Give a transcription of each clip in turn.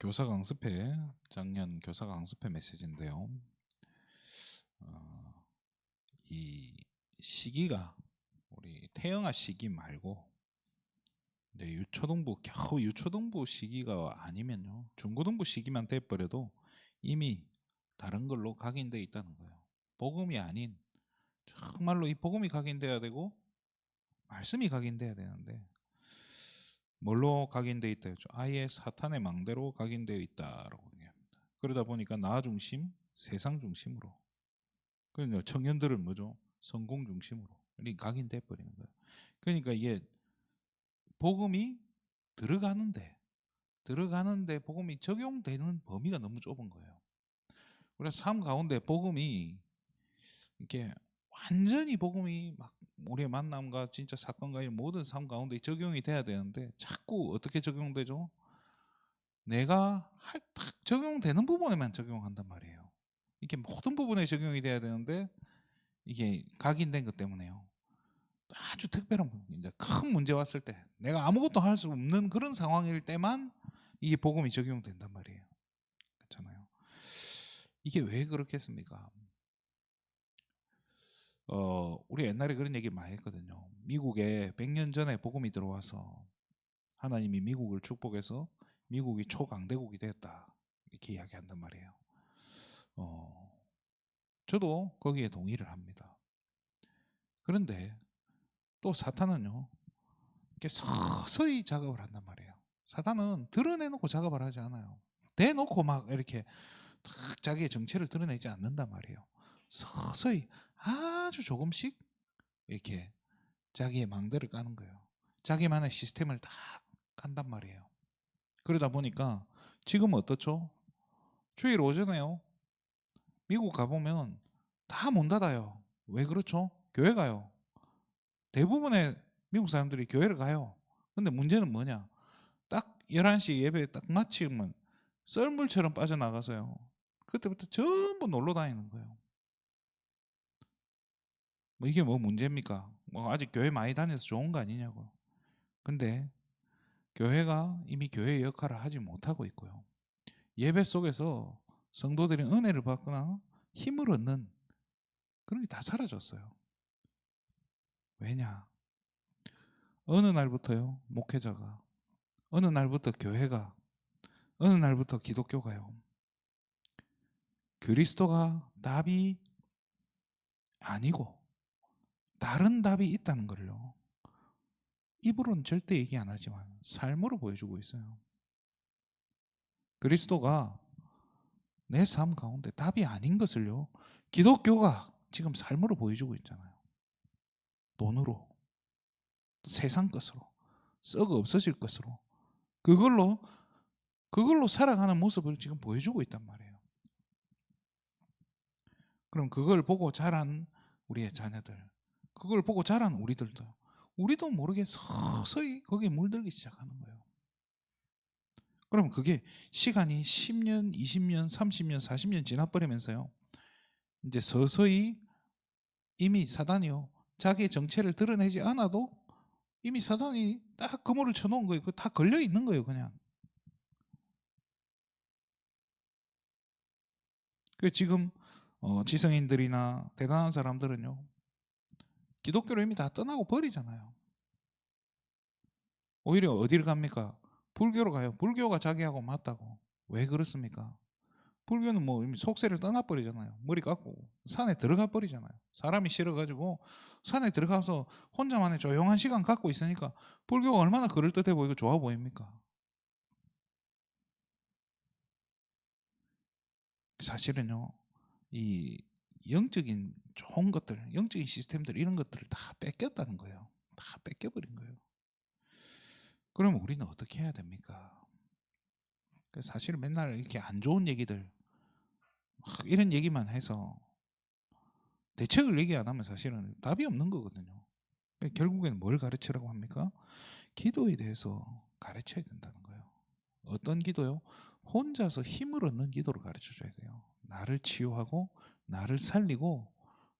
교사 강습회, 작년 교사 강습회 메시지인데요. 이 시기가 우리 태영아 시기 말고 이제 유초등부, 겨우 유초등부 시기가 아니면요, 중고등부 시기만 돼버려도 이미 다른 걸로 각인되어 있다는 거예요. 복음이 아닌, 정말로 이 복음이 각인돼야 되고 말씀이 각인돼야 되는데 뭘로 각인되어 있다 했죠? 아예 사탄의 망대로 각인되어 있다라고 얘기합니다. 그러다 보니까 나 중심, 세상 중심으로, 그러니까 청년들은 뭐죠? 성공 중심으로 각인돼 버리는 거예요. 그러니까 이게 복음이 들어가는데 복음이 적용되는 범위가 너무 좁은 거예요. 우리가 삶 가운데 복음이 이렇게 완전히 복음이 막 우리의 만남과 진짜 사건과 모든 삶 가운데 적용이 돼야 되는데 자꾸 어떻게 적용되죠? 내가 딱 적용되는 부분에만 적용한단 말이에요. 이게 모든 부분에 적용이 돼야 되는데 이게 각인된 것 때문에요. 아주 특별한 부분, 이제 큰 문제 왔을 때 내가 아무것도 할 수 없는 그런 상황일 때만 이게 복음이 적용된단 말이에요. 그렇잖아요. 이게 왜 그렇겠습니까? 우리 옛날에 그런 얘기 많이 했거든요. 미국에 100년 전에 복음이 들어와서 하나님이 미국을 축복해서 미국이 초강대국이 됐다, 이렇게 이야기한단 말이에요. 저도 거기에 동의를 합니다. 그런데 또 사탄은요, 이렇게 서서히 작업을 한단 말이에요. 사탄은 드러내놓고 작업을 하지 않아요. 대놓고 막 이렇게 딱 자기의 정체를 드러내지 않는단 말이에요. 서서히 아주 조금씩 이렇게 자기의 망대를 까는 거예요. 자기만의 시스템을 딱 간단 말이에요. 그러다 보니까 지금은 어떻죠? 주일 오전에요, 미국 가보면 다 문 닫아요. 왜 그렇죠? 교회 가요. 대부분의 미국 사람들이 교회를 가요. 근데 문제는 뭐냐? 딱 11시 예배 딱 마치면 썰물처럼 빠져나가서요, 그때부터 전부 놀러 다니는 거예요. 뭐 이게 뭐 문제입니까? 뭐 아직 교회 많이 다녀서 좋은 거 아니냐고요. 근데 교회가 이미 교회의 역할을 하지 못하고 있고요. 예배 속에서 성도들이 은혜를 받거나 힘을 얻는 그런 게 다 사라졌어요. 왜냐? 어느 날부터요, 목회자가, 어느 날부터 교회가, 어느 날부터 기독교가요, 그리스도가 답이 아니고 다른 답이 있다는 걸요, 입으로는 절대 얘기 안 하지만 삶으로 보여주고 있어요. 그리스도가 내 삶 가운데 답이 아닌 것을요, 기독교가 지금 삶으로 보여주고 있잖아요. 돈으로, 세상 것으로, 썩어 없어질 것으로, 그걸로 살아가는 모습을 지금 보여주고 있단 말이에요. 그럼 그걸 보고 자란 우리의 자녀들, 그걸 보고 자란 우리도 모르게 서서히 거기에 물들기 시작하는 거예요. 그럼 그게 시간이 10년, 20년, 30년, 40년 지나버리면서요, 이제 서서히 이미 사단이요, 자기의 정체를 드러내지 않아도 이미 사단이 딱 그물을 쳐놓은 거예요. 다 걸려 있는 거예요, 그냥. 그 지금 지성인들이나 대단한 사람들은요, 기독교를 이미 다 떠나고 버리잖아요. 오히려 어디를 갑니까? 불교로 가요. 불교가 자기하고 맞다고. 왜 그렇습니까? 불교는 뭐 이미 속세를 떠나버리잖아요. 머리 깎고 산에 들어가 버리잖아요. 사람이 싫어가지고 산에 들어가서 혼자만의 조용한 시간 갖고 있으니까 불교가 얼마나 그럴듯해 보이고 좋아 보입니까? 사실은요, 이 영적인 좋은 것들, 영적인 시스템들, 이런 것들을 다 뺏겼다는 거예요. 다 뺏겨버린 거예요. 그러면 우리는 어떻게 해야 됩니까? 사실 맨날 이렇게 안 좋은 얘기들, 이런 얘기만 해서 대책을 얘기 안 하면 사실은 답이 없는 거거든요. 결국에는 뭘 가르치라고 합니까? 기도에 대해서 가르쳐야 된다는 거예요. 어떤 기도요? 혼자서 힘을 얻는 기도를 가르쳐줘야 돼요. 나를 치유하고 나를 살리고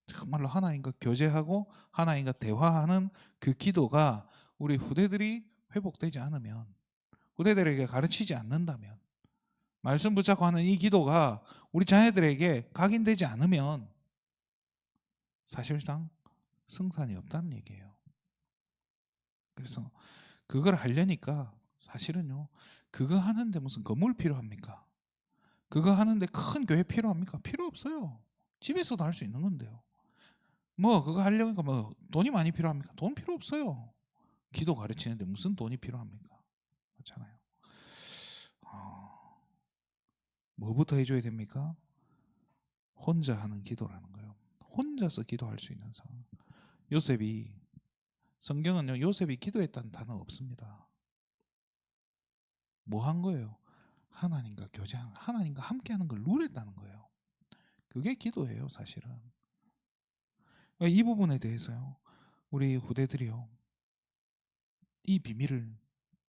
정말로 하나님과 교제하고 하나님과 대화하는 그 기도가 우리 후대들이 회복되지 않으면, 후대들에게 가르치지 않는다면 말씀 붙잡고 하는 이 기도가 우리 자녀들에게 각인되지 않으면 사실상 승산이 없다는 얘기예요. 그래서 그걸 하려니까 사실은요, 그거 하는데 무슨 건물 필요합니까? 그거 하는데 큰 교회 필요합니까? 필요 없어요. 집에서도 할 수 있는 건데요. 뭐 그거 하려니까 뭐 돈이 많이 필요합니까? 돈 필요 없어요. 기도 가르치는데 무슨 돈이 필요합니까? 그렇잖아요. 뭐부터 해줘야 됩니까? 혼자 하는 기도라는 거예요. 혼자서 기도할 수 있는 상황. 요셉이, 성경은요, 요셉이 기도했다는 단어 없습니다. 뭐 한 거예요? 하나님과 교제하는, 하나님과 함께하는 걸 누렸다는 거예요. 그게 기도예요, 사실은. 이 부분에 대해서요, 우리 후대들이요, 이 비밀을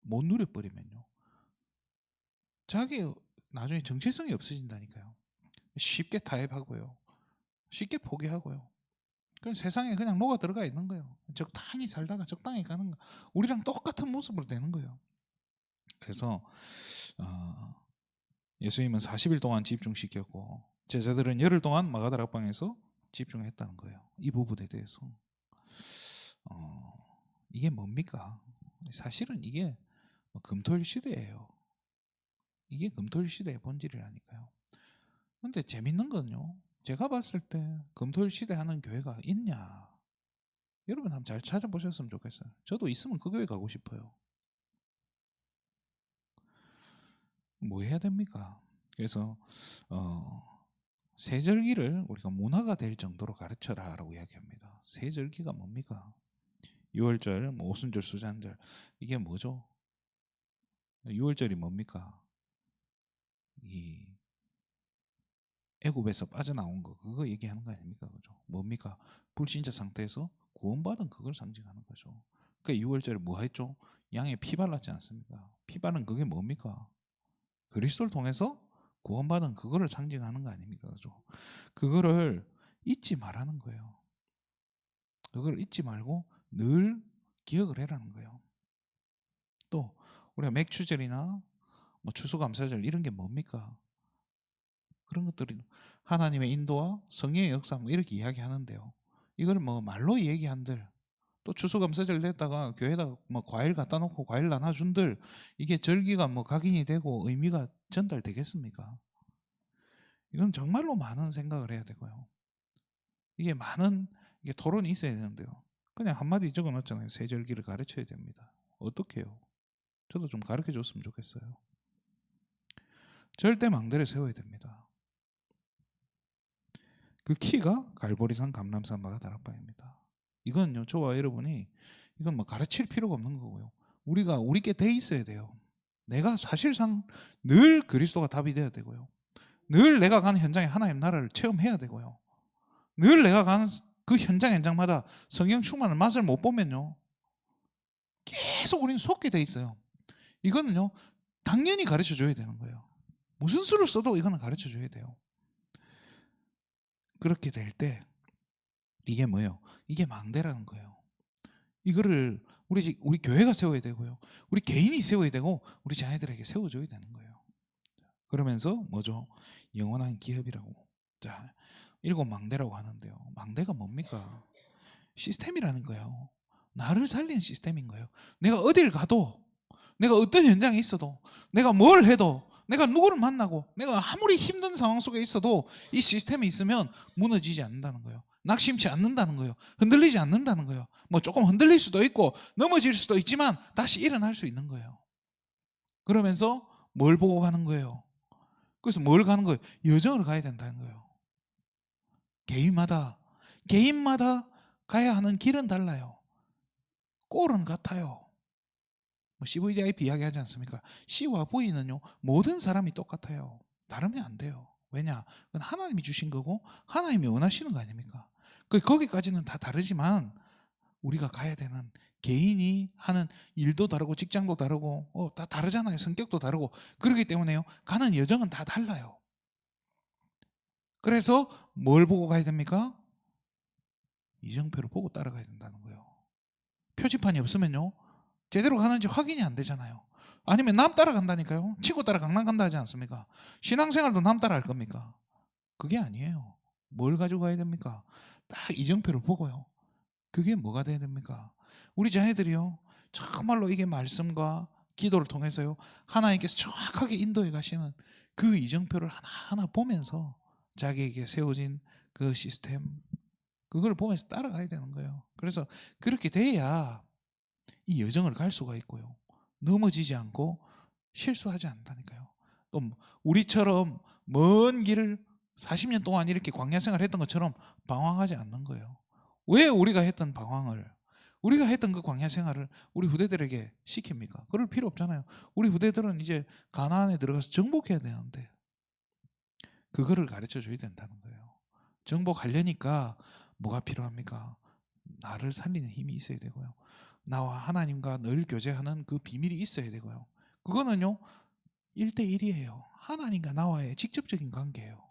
못 누려버리면요, 자기 나중에 정체성이 없어진다니까요. 쉽게 타협하고요, 쉽게 포기하고요. 그냥 세상에 그냥 녹아 들어가 있는 거예요. 적당히 살다가 적당히 가는 거. 우리랑 똑같은 모습으로 되는 거예요. 그래서 예수님은 40일 동안 집중시켰고 제자들은 열흘 동안 마가다락방에서 집중했다는 거예요. 이 부분에 대해서. 이게 뭡니까? 사실은 이게 금토일 시대예요. 이게 금토일 시대의 본질이라니까요. 근데 재밌는 건요, 제가 봤을 때 금토일 시대 하는 교회가 있냐? 여러분 한번 잘 찾아보셨으면 좋겠어요. 저도 있으면 그 교회 가고 싶어요. 뭐 해야 됩니까? 그래서 세절기를 우리가 문화가 될 정도로 가르쳐라 라고 이야기합니다. 세절기가 뭡니까? 유월절, 뭐 오순절, 수잔절, 이게 뭐죠? 유월절이 뭡니까? 이 애굽에서 빠져나온 거, 그거 얘기하는 거 아닙니까? 그죠? 뭡니까? 불신자 상태에서 구원받은 그걸 상징하는 거죠. 그 유월절에 뭐 했죠? 양에 피 발랐지 않습니까? 피 바른 그게 뭡니까? 그리스도를 통해서 구원받은 그거를 상징하는 거 아닙니까? 그죠? 그거를 잊지 말라는 거예요. 그걸 잊지 말고 늘 기억을 해라는 거예요. 또 우리가 맥추절이나 뭐 추수감사절 이런 게 뭡니까? 그런 것들이 하나님의 인도와 성령의 역사 뭐 이렇게 이야기하는데요. 이걸 뭐 말로 얘기한들, 또 추수감사절 됐다가 교회에다 뭐 과일 갖다 놓고 과일 나눠준들, 이게 절기가 뭐 각인이 되고 의미가 전달되겠습니까? 이건 정말로 많은 생각을 해야 되고요. 이게 많은 이게 토론이 있어야 되는데요. 그냥 한마디 적어 놨잖아요. 세절기를 가르쳐야 됩니다. 어떻게 해요? 저도 좀 가르쳐 줬으면 좋겠어요. 절대 망대를 세워야 됩니다. 그 키가 갈보리산 감람산 마가다락방입니다. 이건요, 저와 여러분이 이건 뭐 가르칠 필요가 없는 거고요. 우리가 우리께 돼 있어야 돼요. 내가 사실상 늘 그리스도가 답이 돼야 되고요. 늘 내가 가는 현장에 하나님 나라를 체험해야 되고요. 늘 내가 가는 그 현장마다 성령 충만을 맛을 못 보면요, 계속 우리는 속게 돼 있어요. 이거는요, 당연히 가르쳐 줘야 되는 거예요. 무슨 수를 써도 이거는 가르쳐 줘야 돼요. 그렇게 될 때 이게 뭐예요? 이게 망대라는 거예요. 이거를 우리 교회가 세워야 되고요. 우리 개인이 세워야 되고 우리 자녀들에게 세워줘야 되는 거예요. 그러면서 뭐죠? 영원한 기업이라고. 자, 7망대라고 하는데요. 망대가 뭡니까? 시스템이라는 거예요. 나를 살리는 시스템인 거예요. 내가 어딜 가도, 내가 어떤 현장에 있어도, 내가 뭘 해도, 내가 누구를 만나고, 내가 아무리 힘든 상황 속에 있어도 이 시스템이 있으면 무너지지 않는다는 거예요. 낙심치 않는다는 거예요. 흔들리지 않는다는 거예요. 뭐 조금 흔들릴 수도 있고 넘어질 수도 있지만 다시 일어날 수 있는 거예요. 그러면서 뭘 보고 가는 거예요? 그래서 뭘 가는 거예요? 여정을 가야 된다는 거예요. 개인마다 가야 하는 길은 달라요. 꼴은 같아요. 뭐 CVDIP 이야기하지 않습니까? C와 V는요, 모든 사람이 똑같아요. 다르면 안 돼요. 왜냐? 그건 하나님이 주신 거고 하나님이 원하시는 거 아닙니까? 거기까지는 다 다르지만 우리가 가야 되는, 개인이 하는 일도 다르고 직장도 다르고 다 다르잖아요. 성격도 다르고. 그렇기 때문에요, 가는 여정은 다 달라요. 그래서 뭘 보고 가야 됩니까? 이정표를 보고 따라가야 된다는 거예요. 표지판이 없으면요, 제대로 가는지 확인이 안 되잖아요. 아니면 남 따라간다니까요. 친구 따라 강남 간다 하지 않습니까? 신앙생활도 남 따라 할 겁니까? 그게 아니에요. 뭘 가지고 가야 됩니까? 딱 이정표를 보고요. 그게 뭐가 돼야 됩니까? 우리 자녀들이요. 정말로 이게 말씀과 기도를 통해서요. 하나님께서 정확하게 인도해 가시는 그 이정표를 하나하나 보면서 자기에게 세워진 그 시스템, 그걸 보면서 따라가야 되는 거예요. 그래서 그렇게 돼야 이 여정을 갈 수가 있고요. 넘어지지 않고 실수하지 않는다니까요. 또 우리처럼 먼 길을 40년 동안 이렇게 광야 생활을 했던 것처럼 방황하지 않는 거예요. 왜 우리가 했던 방황을, 우리가 했던 그 광야 생활을 우리 후대들에게 시킵니까? 그럴 필요 없잖아요. 우리 후대들은 이제 가나안에 들어가서 정복해야 되는데 그거를 가르쳐 줘야 된다는 거예요. 정복하려니까 뭐가 필요합니까? 나를 살리는 힘이 있어야 되고요. 나와 하나님과 늘 교제하는 그 비밀이 있어야 되고요. 그거는요, 1대1이에요. 하나님과 나와의 직접적인 관계예요.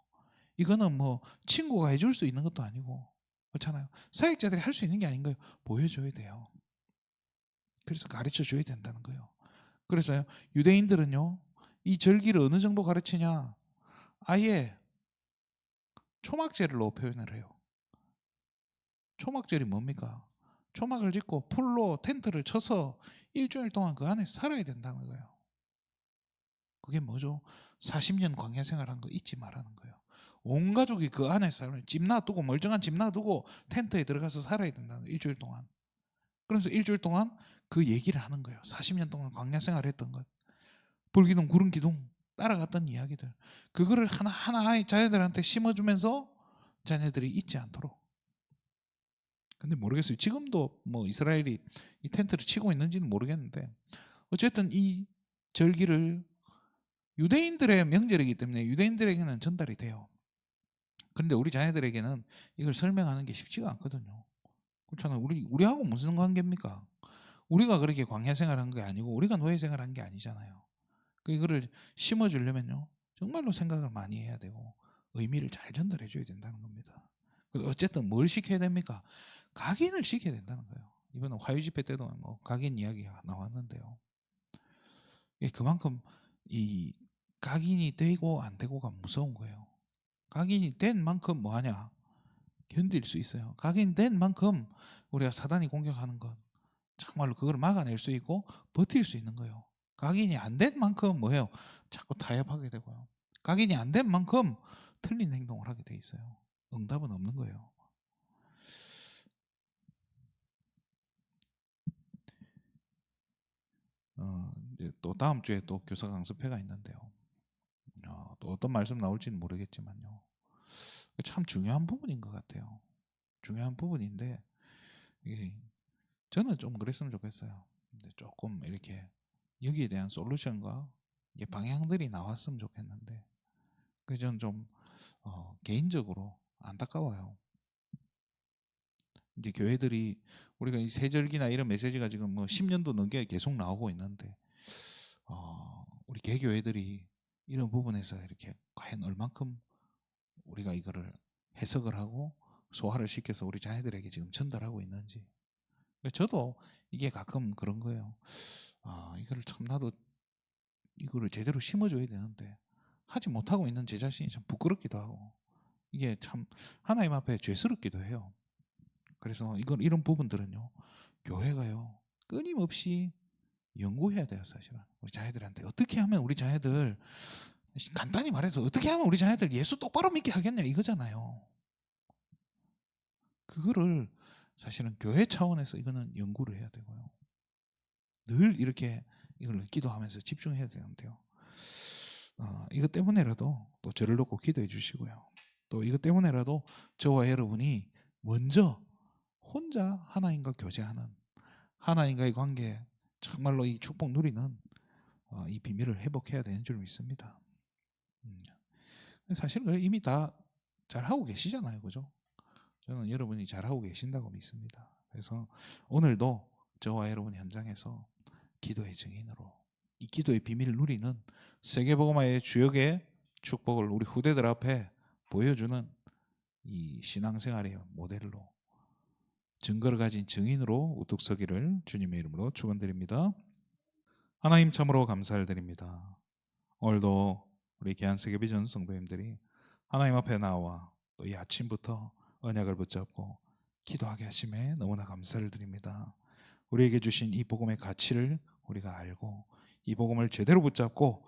이거는 뭐 친구가 해줄 수 있는 것도 아니고 그렇잖아요. 사역자들이 할 수 있는 게 아닌 거예요. 보여줘야 돼요. 그래서 가르쳐 줘야 된다는 거예요. 그래서요, 유대인들은요, 이 절기를 어느 정도 가르치냐, 아예 초막절로 표현을 해요. 초막절이 뭡니까? 초막을 짓고 풀로 텐트를 쳐서 일주일 동안 그 안에 살아야 된다는 거예요. 그게 뭐죠? 40년 광야 생활한 거 잊지 말라는 거예요. 온 가족이 그 안에 살아요. 집 놔두고, 멀쩡한 집 놔두고 텐트에 들어가서 살아야 된다는 거예요. 일주일 동안. 그래서 일주일 동안 그 얘기를 하는 거예요. 40년 동안 광야 생활을 했던 것. 불기둥, 구름기둥 따라갔던 이야기들. 그거를 하나하나 자녀들한테 심어주면서 자녀들이 잊지 않도록. 근데 모르겠어요. 지금도 뭐 이스라엘이 이 텐트를 치고 있는지는 모르겠는데 어쨌든 이 절기를 유대인들의 명절이기 때문에 유대인들에게는 전달이 돼요. 그런데 우리 자녀들에게는 이걸 설명하는 게 쉽지가 않거든요. 그렇잖아요. 우리하고 무슨 관계입니까? 우리가 그렇게 광야 생활한 게 아니고 우리가 노예 생활한 게 아니잖아요. 이거를 심어주려면요 정말로 생각을 많이 해야 되고 의미를 잘 전달해 줘야 된다는 겁니다. 어쨌든 뭘 시켜야 됩니까? 각인을 시켜야 된다는 거예요. 이번에 화요 집회 때도 뭐 각인 이야기가 나왔는데요. 그만큼 이 각인이 되고 안 되고가 무서운 거예요. 각인이 된 만큼 뭐 하냐? 견딜 수 있어요. 각인된 만큼 우리가 사단이 공격하는 것 정말로 그걸 막아낼 수 있고 버틸 수 있는 거예요. 각인이 안 된 만큼 뭐예요? 자꾸 타협하게 되고요. 각인이 안 된 만큼 틀린 행동을 하게 돼 있어요. 응답은 없는 거예요. 이제 또 다음 주에 또 교사 강습회가 있는데요. 또 어떤 말씀 나올지는 모르겠지만요. 참 중요한 부분인 것 같아요. 중요한 부분인데 이게 저는 좀 그랬으면 좋겠어요. 조금 이렇게 여기에 대한 솔루션과 방향들이 나왔으면 좋겠는데 그 저는 좀 개인적으로 안타까워요. 이제 교회들이 우리가 이 세절기나 이런 메시지가 지금 뭐 10년도 넘게 계속 나오고 있는데 우리 개교회들이 이런 부분에서 이렇게 과연 얼만큼 우리가 이거를 해석을 하고 소화를 시켜서 우리 자녀들에게 지금 전달하고 있는지. 저도 이게 가끔 그런 거예요. 이거를 참 나도 이거를 제대로 심어줘야 되는데 하지 못하고 있는 제 자신이 참 부끄럽기도 하고 이게 참 하나님 앞에 죄스럽기도 해요. 그래서 이런 부분들은요 교회가요 끊임없이 연구해야 돼요. 사실은 우리 자녀들한테 어떻게 하면 우리 자녀들, 간단히 말해서 어떻게 하면 우리 자녀들 예수 똑바로 믿게 하겠냐 이거잖아요. 그거를 사실은 교회 차원에서 이거는 연구를 해야 되고요. 늘 이렇게 이걸 기도하면서 집중해야 되는데요. 이것 때문에라도 또 저를 놓고 기도해 주시고요. 또 이것 때문에라도 저와 여러분이 먼저 혼자 하나님과 교제하는, 하나님과의 관계 정말로 이 축복 누리는 이 비밀을 회복해야 되는 줄 믿습니다. 사실은 이미 다 잘하고 계시잖아요. 그죠? 저는 여러분이 잘하고 계신다고 믿습니다. 그래서 오늘도 저와 여러분 현장에서 기도의 증인으로 이 기도의 비밀을 누리는 세계복음화의 주역의 축복을 우리 후대들 앞에 보여주는 이 신앙생활의 모델로 증거를 가진 증인으로 우뚝 서기를 주님의 이름으로 축원드립니다. 하나님 참으로 감사를 드립니다. 오늘도 우리 귀한 세계비전 성도님들이 하나님 앞에 나와 또 이 아침부터 언약을 붙잡고 기도하게 하심에 너무나 감사를 드립니다. 우리에게 주신 이 복음의 가치를 우리가 알고 이 복음을 제대로 붙잡고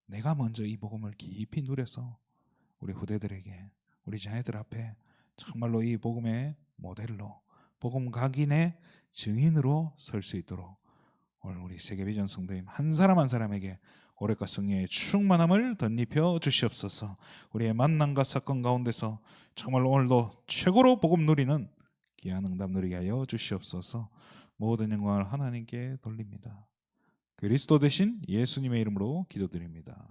내가 먼저 이 복음을 깊이 누려서 우리 후대들에게, 우리 자녀들 앞에 정말로 이 복음의 모델로, 복음 각인의 증인으로 설 수 있도록 오늘 우리 세계비전 성도님 한 사람 한 사람에게 오랫과 성령의 충만함을 덧입혀 주시옵소서. 우리의 만남과 사건 가운데서 정말 오늘도 최고로 복음 누리는 귀한 응답 누리게 하여 주시옵소서. 모든 영광을 하나님께 돌립니다. 그리스도 대신 예수님의 이름으로 기도드립니다.